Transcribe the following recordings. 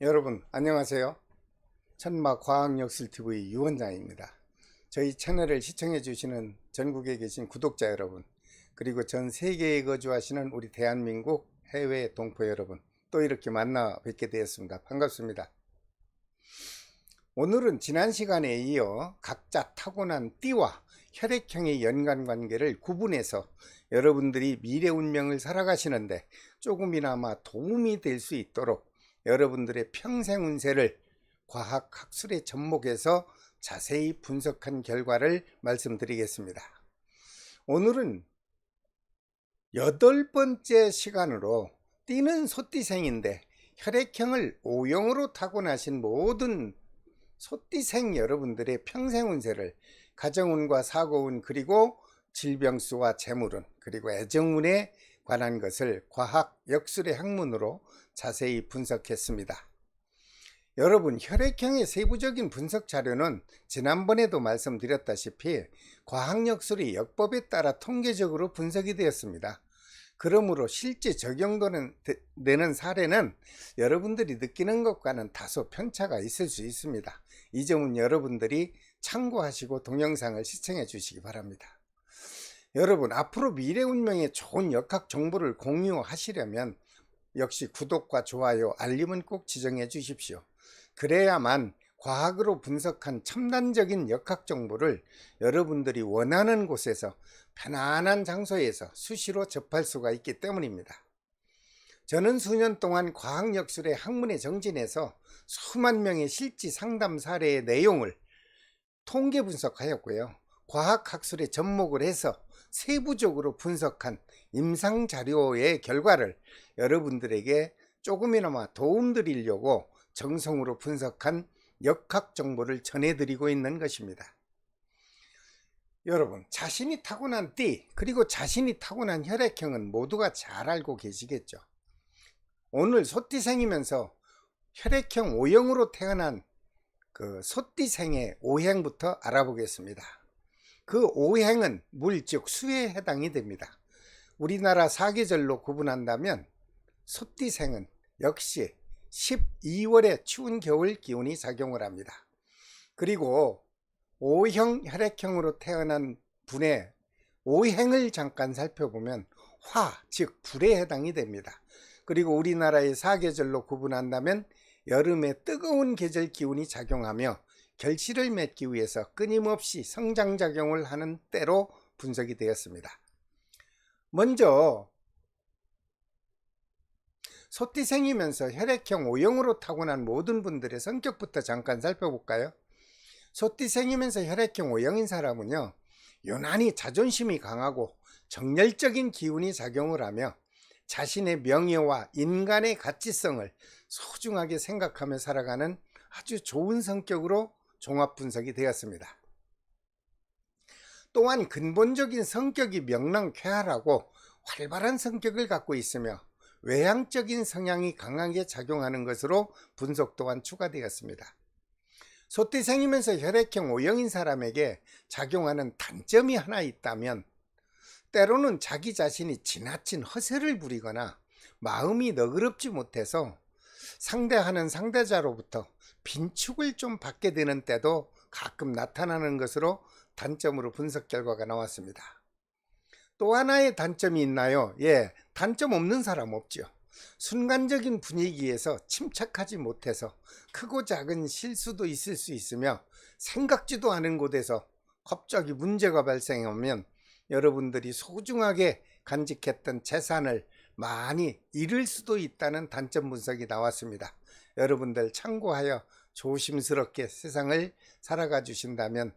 여러분 안녕하세요. 천마과학역술TV 유원장입니다. 저희 채널을 시청해 주시는 전국에 계신 구독자 여러분, 그리고 전 세계에 거주하시는 우리 대한민국 해외 동포 여러분, 또 이렇게 만나 뵙게 되었습니다. 반갑습니다. 오늘은 지난 시간에 이어 각자 타고난 띠와 혈액형의 연관관계를 구분해서 여러분들이 미래 운명을 살아가시는데 조금이나마 도움이 될 수 있도록 여러분들의 평생 운세를 과학 학술에 접목해서 자세히 분석한 결과를 말씀드리겠습니다. 오늘은 8번째 시간으로 띠는 소띠생인데 혈액형을 O형으로 타고나신 모든 소띠생 여러분들의 평생 운세를 가정운과 사고운, 그리고 질병수와 재물운, 그리고 애정운에 관한 것을 과학 역술의 학문으로 자세히 분석했습니다. 여러분, 혈액형의 세부적인 분석 자료는 지난번에도 말씀드렸다시피 과학 역술의 역법에 따라 통계적으로 분석이 되었습니다. 그러므로 실제 적용되는 사례는 여러분들이 느끼는 것과는 다소 편차가 있을 수 있습니다. 이 점은 여러분들이 참고하시고 동영상을 시청해 주시기 바랍니다. 여러분, 앞으로 미래 운명에 좋은 역학 정보를 공유하시려면 역시 구독과 좋아요, 알림은 꼭 지정해 주십시오. 그래야만 과학으로 분석한 첨단적인 역학 정보를 여러분들이 원하는 곳에서 편안한 장소에서 수시로 접할 수가 있기 때문입니다. 저는 수년 동안 과학역술의 학문에 정진해서 수만 명의 실지 상담 사례의 내용을 통계 분석하였고요. 과학학술에 접목을 해서 세부적으로 분석한 임상자료의 결과를 여러분들에게 조금이나마 도움드리려고 정성으로 분석한 역학 정보를 전해드리고 있는 것입니다. 여러분, 자신이 타고난 띠, 그리고 자신이 타고난 혈액형은 모두가 잘 알고 계시겠죠. 오늘 소띠생이면서 혈액형 O형으로 태어난 그 소띠생의 오행부터 알아보겠습니다. 그 오행은 물, 즉 수에 해당이 됩니다. 우리나라 사계절로 구분한다면 소띠생은 역시 12월의 추운 겨울 기운이 작용을 합니다. 그리고 O형 혈액형으로 태어난 분의 오행을 잠깐 살펴보면 화, 즉 불에 해당이 됩니다. 그리고 우리나라의 사계절로 구분한다면 여름의 뜨거운 계절 기운이 작용하며 결실을 맺기 위해서 끊임없이 성장작용을 하는 때로 분석이 되었습니다. 먼저 소띠생이면서 혈액형 O형으로 타고난 모든 분들의 성격부터 잠깐 살펴볼까요? 소띠생이면서 혈액형 O형인 사람은요, 유난히 자존심이 강하고 정열적인 기운이 작용을 하며 자신의 명예와 인간의 가치성을 소중하게 생각하며 살아가는 아주 좋은 성격으로 종합 분석이 되었습니다. 또한 근본적인 성격이 명랑쾌활하고 활발한 성격을 갖고 있으며 외향적인 성향이 강하게 작용하는 것으로 분석 또한 추가되었습니다. 소띠생이면서 혈액형 O형인 사람에게 작용하는 단점이 하나 있다면 때로는 자기 자신이 지나친 허세를 부리거나 마음이 너그럽지 못해서 상대하는 상대자로부터 빈축을 좀 받게 되는 때도 가끔 나타나는 것으로 단점으로 분석 결과가 나왔습니다. 또 하나의 단점이 있나요? 예, 단점 없는 사람 없죠. 순간적인 분위기에서 침착하지 못해서 크고 작은 실수도 있을 수 있으며 생각지도 않은 곳에서 갑자기 문제가 발생하면 여러분들이 소중하게 간직했던 재산을 많이 잃을 수도 있다는 단점 분석이 나왔습니다. 여러분들 참고하여 조심스럽게 세상을 살아가 주신다면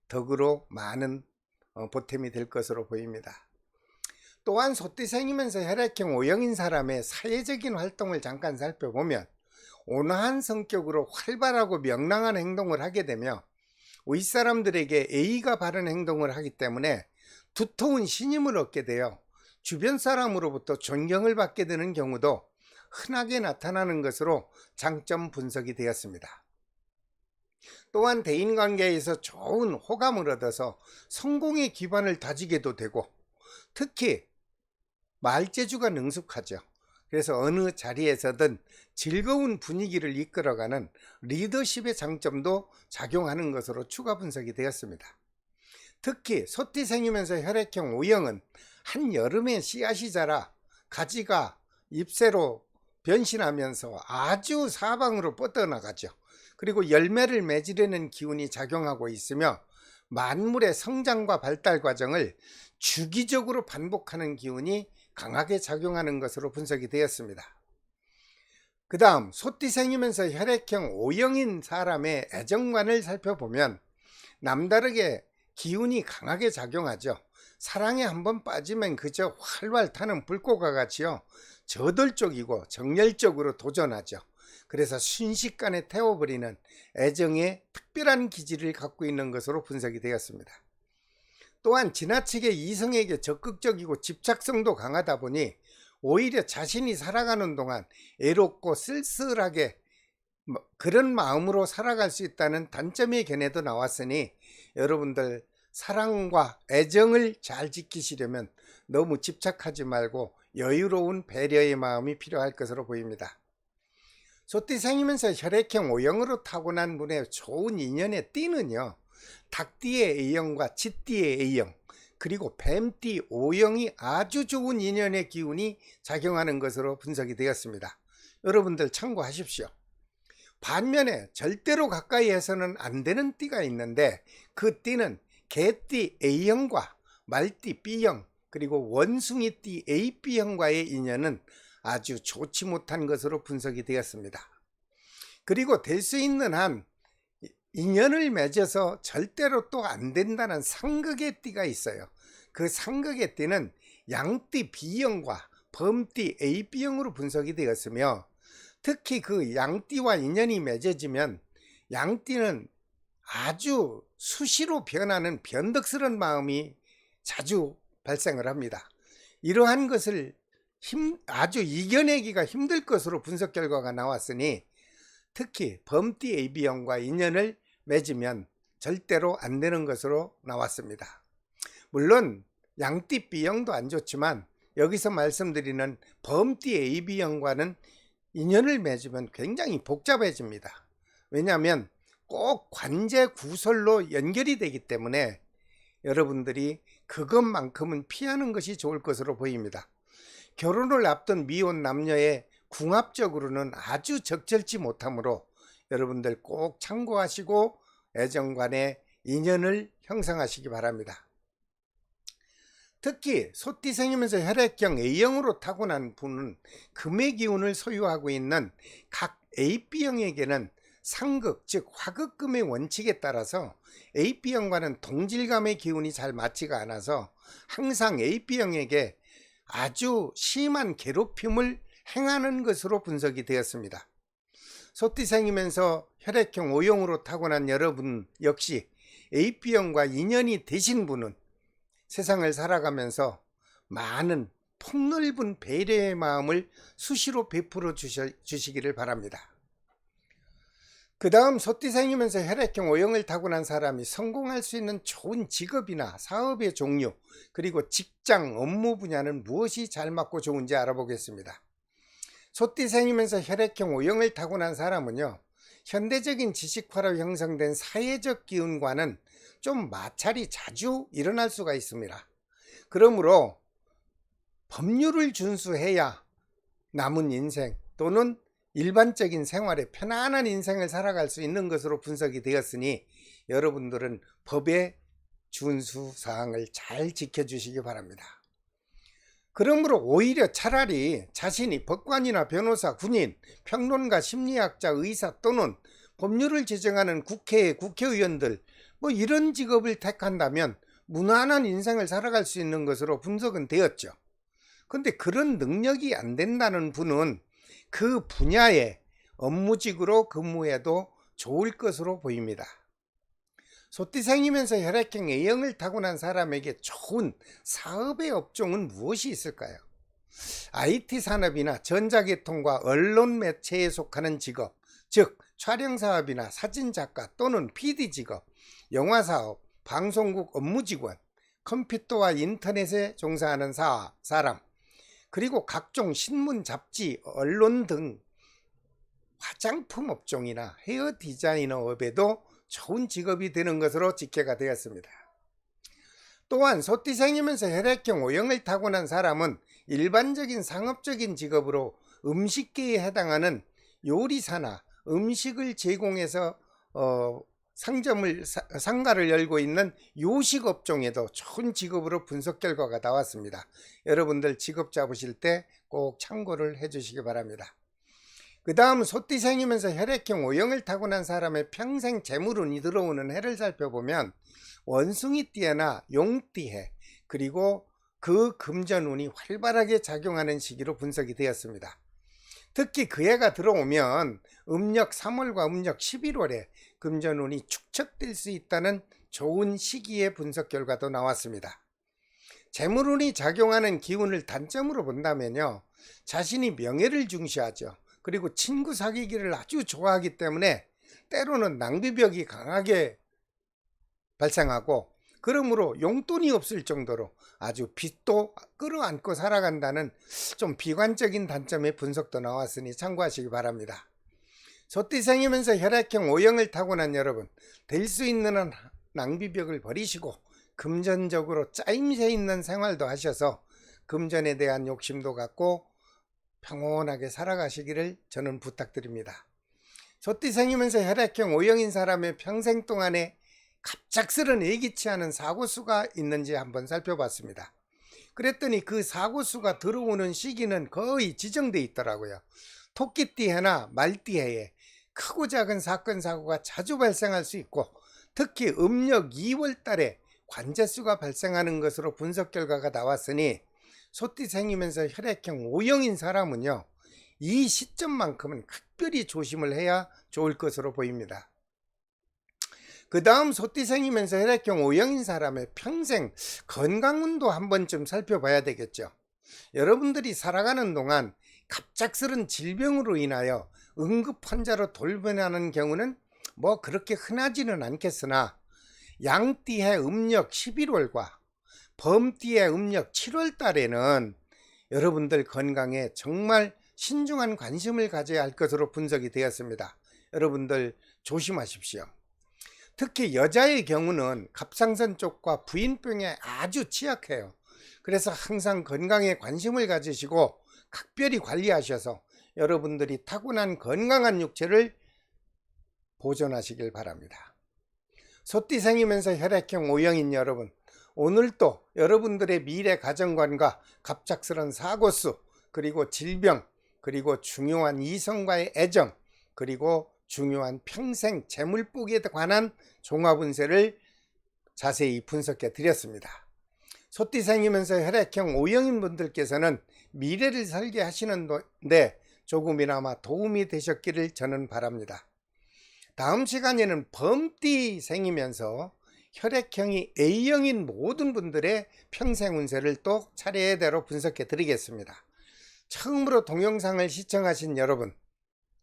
덕으로 많은 보탬이 될 것으로 보입니다. 또한 소띠생이면서 혈액형 O형인 사람의 사회적인 활동을 잠깐 살펴보면 온화한 성격으로 활발하고 명랑한 행동을 하게 되며 윗사람들에게 예의가 바른 행동을 하기 때문에 두터운 신임을 얻게 되어 주변 사람으로부터 존경을 받게 되는 경우도 흔하게 나타나는 것으로 장점 분석이 되었습니다. 또한 대인관계에서 좋은 호감을 얻어서 성공의 기반을 다지게도 되고 특히 말재주가 능숙하죠. 그래서 어느 자리에서든 즐거운 분위기를 이끌어가는 리더십의 장점도 작용하는 것으로 추가 분석이 되었습니다. 특히 소띠생이면서 혈액형 O형은 한여름에 씨앗이 자라 가지가 잎새로 변신하면서 아주 사방으로 뻗어나가죠. 그리고 열매를 맺으려는 기운이 작용하고 있으며 만물의 성장과 발달 과정을 주기적으로 반복하는 기운이 강하게 작용하는 것으로 분석이 되었습니다. 그 다음 소띠생이면서 혈액형 O형인 사람의 애정관을 살펴보면 남다르게 기운이 강하게 작용하죠. 사랑에 한번 빠지면 그저 활활 타는 불꽃과 같이요, 저돌적이고 정열적으로 도전하죠. 그래서 순식간에 태워버리는 애정의 특별한 기질을 갖고 있는 것으로 분석이 되었습니다. 또한 지나치게 이성에게 적극적이고 집착성도 강하다 보니 오히려 자신이 살아가는 동안 애롭고 쓸쓸하게 그런 마음으로 살아갈 수 있다는 단점의 견해도 나왔으니 여러분들 사랑과 애정을 잘 지키시려면 너무 집착하지 말고 여유로운 배려의 마음이 필요할 것으로 보입니다. 소띠생이면서 혈액형 O형으로 타고난 분의 좋은 인연의 띠는요, 닭띠의 A형과 쥐띠의 A형, 그리고 뱀띠 O형이 아주 좋은 인연의 기운이 작용하는 것으로 분석이 되었습니다. 여러분들 참고하십시오. 반면에 절대로 가까이 해서는 안 되는 띠가 있는데 그 띠는 개띠 A형과 말띠 B형, 그리고 원숭이띠 AB형과의 인연은 아주 좋지 못한 것으로 분석이 되었습니다. 그리고 될 수 있는 한 인연을 맺어서 절대로 또 안 된다는 상극의 띠가 있어요. 그 상극의 띠는 양띠 B형과 범띠 AB형으로 분석이 되었으며, 특히 그 양띠와 인연이 맺어지면 양띠는 아주 수시로 변하는 변덕스러운 마음이 자주 발생을 합니다. 이러한 것을 아주 이겨내기가 힘들 것으로 분석 결과가 나왔으니 특히 범띠 AB형과 인연을 맺으면 절대로 안 되는 것으로 나왔습니다. 물론 양띠 B형도 안 좋지만 여기서 말씀드리는 범띠 AB형과는 인연을 맺으면 굉장히 복잡해집니다. 왜냐하면 꼭 관제 구설로 연결이 되기 때문에 여러분들이 그것만큼은 피하는 것이 좋을 것으로 보입니다. 결혼을 앞둔 미혼 남녀의 궁합적으로는 아주 적절치 못하므로 여러분들 꼭 참고하시고 애정간의 인연을 형성하시기 바랍니다. 특히 소띠생이면서 혈액형 A형으로 타고난 분은 금의 기운을 소유하고 있는 각 AB형에게는 상극, 즉 화극금의 원칙에 따라서 AB형과는 동질감의 기운이 잘 맞지가 않아서 항상 AB형에게 아주 심한 괴롭힘을 행하는 것으로 분석이 되었습니다. 소띠생이면서 혈액형 O형으로 타고난 여러분 역시 AB형과 인연이 되신 분은 세상을 살아가면서 많은 폭넓은 배려의 마음을 수시로 베풀어 주시기를 바랍니다. 그 다음 소띠생이면서 혈액형 O형을 타고난 사람이 성공할 수 있는 좋은 직업이나 사업의 종류, 그리고 직장, 업무 분야는 무엇이 잘 맞고 좋은지 알아보겠습니다. 소띠생이면서 혈액형 O형을 타고난 사람은요, 현대적인 지식화로 형성된 사회적 기운과는 좀 마찰이 자주 일어날 수가 있습니다. 그러므로 법률을 준수해야 남은 인생 또는 일반적인 생활에 편안한 인생을 살아갈 수 있는 것으로 분석이 되었으니 여러분들은 법의 준수 사항을 잘 지켜주시기 바랍니다. 그러므로 오히려 차라리 자신이 법관이나 변호사, 군인, 평론가, 심리학자, 의사 또는 법률을 제정하는 국회의 국회의원들 이런 직업을 택한다면 무난한 인생을 살아갈 수 있는 것으로 분석은 되었죠. 근데 그런 능력이 안 된다는 분은 그 분야의 업무직으로 근무해도 좋을 것으로 보입니다. 소띠생이면서 혈액형 A형을 타고난 사람에게 좋은 사업의 업종은 무엇이 있을까요? IT 산업이나 전자계통과 언론 매체에 속하는 직업, 즉 촬영사업이나 사진작가 또는 PD 직업, 영화사업, 방송국 업무직원, 컴퓨터와 인터넷에 종사하는 사람, 그리고 각종 신문, 잡지, 언론 등 화장품 업종이나 헤어 디자이너 업에도 좋은 직업이 되는 것으로 집계가 되었습니다. 또한 소띠생이면서 혈액형 O형을 타고난 사람은 일반적인 상업적인 직업으로 음식계에 해당하는 요리사나 음식을 제공해서 상가를 열고 있는 요식 업종에도 좋은 직업으로 분석 결과가 나왔습니다. 여러분들 직업 잡으실 때 꼭 참고를 해 주시기 바랍니다. 그 다음 소띠생이면서 혈액형 O형을 타고난 사람의 평생 재물운이 들어오는 해를 살펴보면 원숭이띠해나 용띠해, 그리고 그 금전운이 활발하게 작용하는 시기로 분석이 되었습니다. 특히 그 해가 들어오면 음력 3월과 음력 11월에 금전운이 축적될 수 있다는 좋은 시기의 분석 결과도 나왔습니다. 재물운이 작용하는 기운을 단점으로 본다면요, 자신이 명예를 중시하죠. 그리고 친구 사귀기를 아주 좋아하기 때문에 때로는 낭비벽이 강하게 발생하고, 그러므로 용돈이 없을 정도로 아주 빚도 끌어안고 살아간다는 좀 비관적인 단점의 분석도 나왔으니 참고하시기 바랍니다. 소띠생이면서 혈액형 O형을 타고난 여러분, 될 수 있는 한 낭비벽을 버리시고 금전적으로 짜임새 있는 생활도 하셔서 금전에 대한 욕심도 갖고 평온하게 살아가시기를 저는 부탁드립니다. 소띠생이면서 혈액형 O형인 사람의 평생 동안에 갑작스런 예기치 않은 사고수가 있는지 한번 살펴봤습니다. 그랬더니 그 사고수가 들어오는 시기는 거의 지정되어 있더라고요. 토끼띠해나 말띠해에 크고 작은 사건 사고가 자주 발생할 수 있고, 특히 음력 2월 달에 관제수가 발생하는 것으로 분석 결과가 나왔으니 소띠생이면서 혈액형 O형인 사람은요, 이 시점만큼은 특별히 조심을 해야 좋을 것으로 보입니다. 그 다음 소띠생이면서 혈액형 O형인 사람의 평생 건강운도 한 번쯤 살펴봐야 되겠죠. 여러분들이 살아가는 동안 갑작스런 질병으로 인하여 응급 환자로 돌변하는 경우는 뭐 그렇게 흔하지는 않겠으나, 양띠의 음력 11월과 범띠의 음력 7월 달에는 여러분들 건강에 정말 신중한 관심을 가져야 할 것으로 분석이 되었습니다. 여러분들 조심하십시오. 특히 여자의 경우는 갑상선 쪽과 부인병에 아주 취약해요. 그래서 항상 건강에 관심을 가지시고 각별히 관리하셔서 여러분들이 타고난 건강한 육체를 보존하시길 바랍니다. 소띠생이면서 혈액형 O형인 여러분, 오늘도 여러분들의 미래 가정관과 갑작스런 사고수, 그리고 질병, 그리고 중요한 이성과의 애정, 그리고 중요한 평생 재물복에 관한 종합운세를 자세히 분석해 드렸습니다. 소띠생이면서 혈액형 O형인 분들께서는 미래를 설계하시는데 조금이나마 도움이 되셨기를 저는 바랍니다. 다음 시간에는 범띠생이면서 혈액형이 A형인 모든 분들의 평생 운세를 또 차례대로 분석해 드리겠습니다. 처음으로 동영상을 시청하신 여러분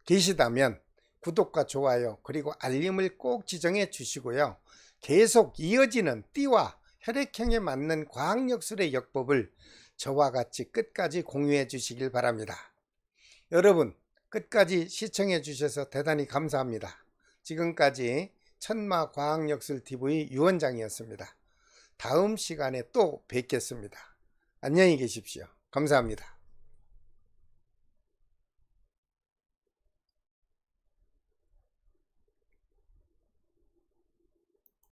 계시다면 구독과 좋아요, 그리고 알림을 꼭 지정해 주시고요. 계속 이어지는 띠와 혈액형에 맞는 과학역술의 역법을 저와 같이 끝까지 공유해 주시길 바랍니다. 여러분, 끝까지 시청해 주셔서 대단히 감사합니다. 지금까지 천마과학역술TV 유원장이었습니다. 다음 시간에 또 뵙겠습니다. 안녕히 계십시오. 감사합니다.